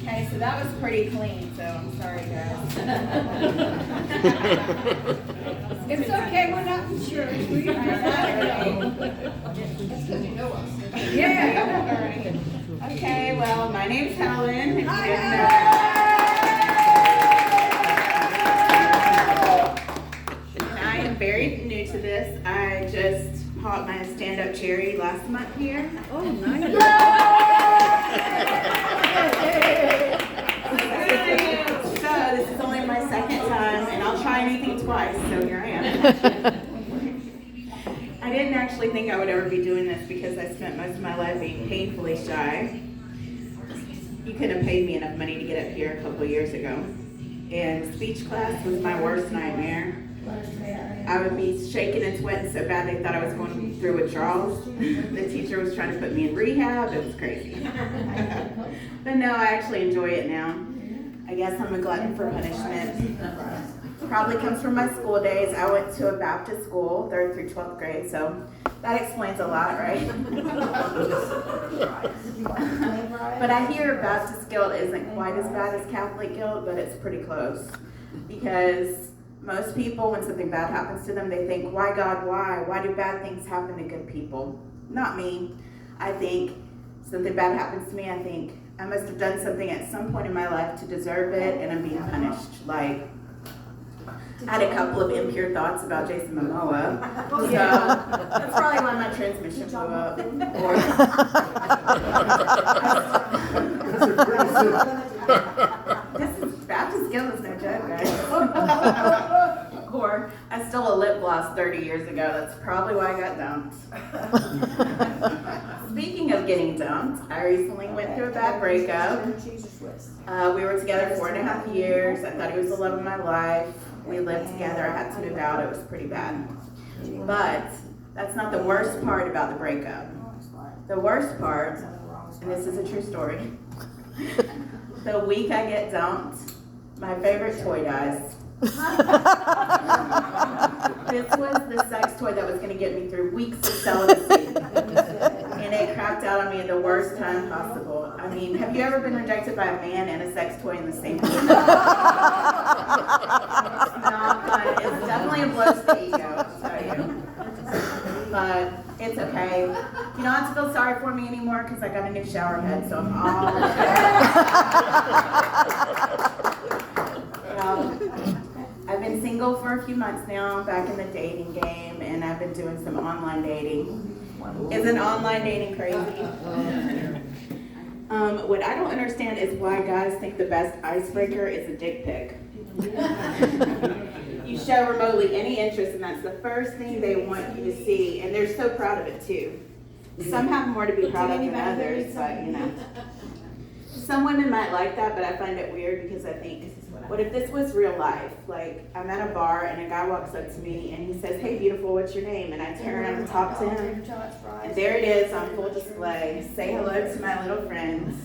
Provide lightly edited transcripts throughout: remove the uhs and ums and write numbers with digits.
Okay, so that was pretty clean, so I'm sorry, guys. It's okay, we're not insurance. We That's because you know us. Yeah. Okay, well, my name's Helen. If you didn't know. And I am very new to this. I just popped my stand-up cherry last month here. Oh, nice. So this is only my second time, and I'll try anything twice, so here I am. I didn't actually think I would ever be doing this because I spent most of my life being painfully shy. You couldn't have paid me enough money to get up here a couple of years ago. And speech class was my worst nightmare. I would be shaking and sweating so bad they thought I was going through withdrawals. The teacher was trying to put me in rehab. It was crazy. But no, I actually enjoy it now. I guess I'm a glutton for punishment. Probably comes from my school days. I went to a Baptist school, 3rd through 12th grade, so that explains a lot, right? But I hear Baptist guilt isn't quite as bad as Catholic guilt, but it's pretty close. Because most people, when something bad happens to them, they think, why God, why? Why do bad things happen to good people? Not me. I think something bad happens to me, I think I must have done something at some point in my life to deserve it, and I'm being punished. Like, I had a couple of impure thoughts about Jason Momoa. So that's probably why my transmission blew up. This is Baptist guilt is no joke, guys. Or I stole a lip gloss 30 years ago. That's probably why I got dumped. Speaking of getting dumped, I recently went through a bad breakup. We were together 4.5 years. I thought he was the love of my life. We lived together. I had to move out. It was pretty bad. But that's not the worst part about the breakup. The worst part, and this is a true story, the week I get dumped, my favorite toy dies. This was the sex toy that was going to get me through weeks of celibacy. And it crapped out on me at the worst time possible. I mean, have you ever been rejected by a man and a sex toy in the same week? It's not fun. It's definitely a blow to the ego, I'll tell you. But it's okay. You don't have to feel sorry for me anymore because I got a new shower head, so I'm all I've been single for a few months now, back in the dating game, and I've been doing some online dating. Isn't online dating crazy? What I don't understand is why guys think the best icebreaker is a dick pic. You show remotely any interest, and that's the first thing they want you to see, and they're so proud of it too. Some have more to be proud of than others, but you know. Some women might like that, but I find it weird because I think, what if this was real life? Like, I'm at a bar and a guy walks up to me and he says, "Hey, beautiful, what's your name?" And I turn around and talk to him. And there it is on full display. Say hello to my little friends.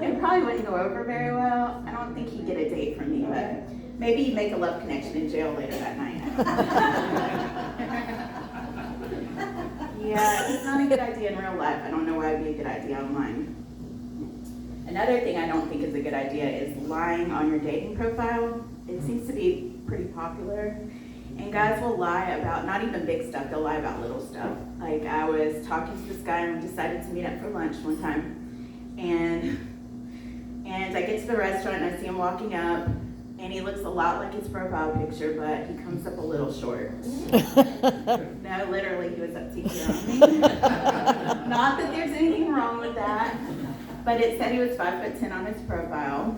It probably wouldn't go over very well. I don't think he'd get a date from me, but maybe he'd make a love connection in jail later that night. Yeah, it's not a good idea in real life. I don't know why it'd be a good idea online. Another thing I don't think is a good idea is lying on your dating profile. It seems to be pretty popular. And guys will lie about not even big stuff, they'll lie about little stuff. Like, I was talking to this guy and we decided to meet up for lunch one time. And I get to the restaurant and I see him walking up, and he looks a lot like his profile picture, but he comes up a little short. No, literally, he was up to here on me. Not that there's anything wrong with that. But it said he was 5'10" on his profile,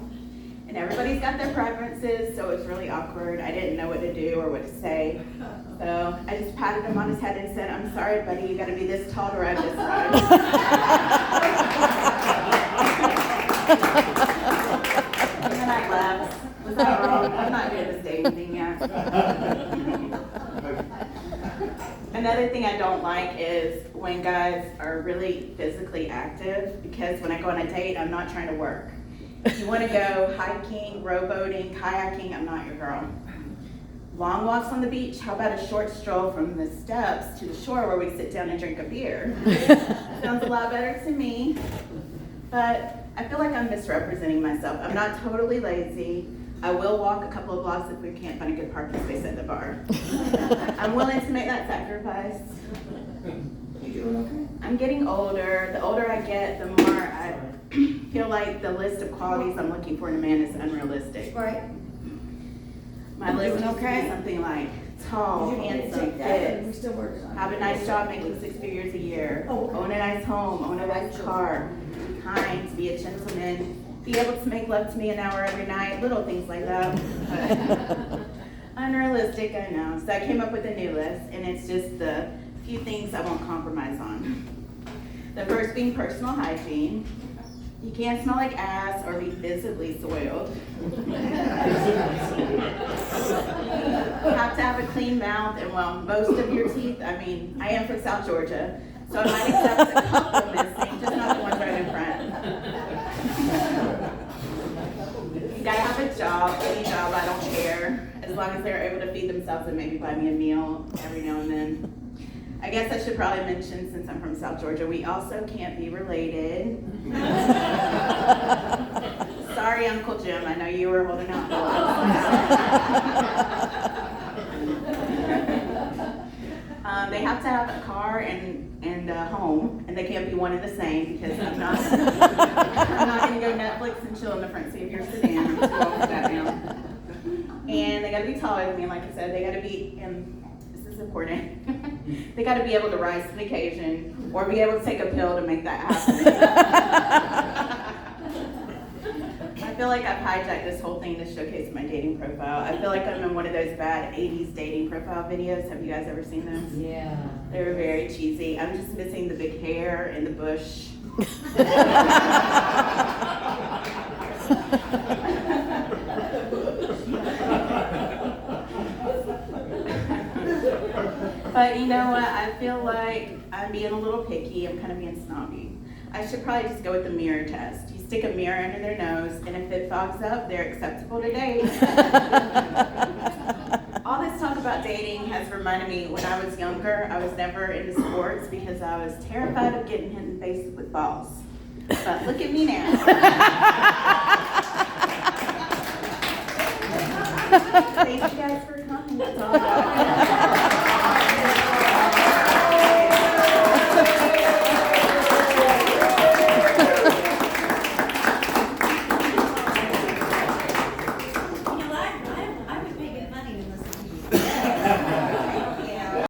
and everybody's got their preferences, so it's really awkward. I didn't know what to do or what to say, so I just patted him on his head and said, "I'm sorry, buddy, you got to be this tall to ride this ride." And then I left. Was that wrong? I'm not good at this dating thing yet. Another thing I don't like is when guys are really physically active, because when I go on a date, I'm not trying to work. If you want to go hiking, rowboating, kayaking, I'm not your girl. Long walks on the beach, how about a short stroll from the steps to the shore where we sit down and drink a beer? Sounds a lot better to me. But I feel like I'm misrepresenting myself. I'm not totally lazy. I will walk a couple of blocks if we can't find a good parking space at the bar. I'm willing to make that sacrifice. You doing okay? I'm getting older. The older I get, the more I feel like the list of qualities I'm looking for in a man is unrealistic. Right. My You list doing used to be okay? something like tall, Did you handsome, take that? We fit, still working on it. have a nice job making 6 figures a year, Oh, okay. own a nice home, own a nice car, be kind, be a gentleman, be able to make love to me an hour every night, little things like that. Unrealistic, I know. So I came up with a new list, and it's just the few things I won't compromise on. The first being personal hygiene. You can't smell like ass or be visibly soiled. You have to have a clean mouth and, well, most of your teeth. I mean, I am from South Georgia, so I might accept a couple missing, just not the ones right in front. You gotta have a job, any job, I don't care, as long as they're able to feed themselves and maybe buy me a meal every now and then. I guess I should probably mention, since I'm from South Georgia, we also can't be related. Sorry, Uncle Jim, I know you were holding out for They have to have a car and a home, and they can't be one and the same, because I'm not gonna go Netflix and chill in the front seat of your sedan. I'm too old for that now. And they gotta be taller than me, like I said. They gotta be, and this is important, they gotta be able to rise to the occasion, or be able to take a pill to make that happen. I feel like I've hijacked this whole thing to showcase my dating profile. I feel like I'm in one of those bad 80s dating profile videos. Have you guys ever seen those? Yeah. They were very cheesy. I'm just missing the big hair and the bush. But you know what? I feel like I'm being a little picky. I'm kind of being snobby. I should probably just go with the mirror test. You stick a mirror under their nose, and if it fogs up, they're acceptable to date. All this talk about dating has reminded me, when I was younger, I was never into sports because I was terrified of getting hit in the face with balls. But look at me now. Thank you guys for coming. That's all I got.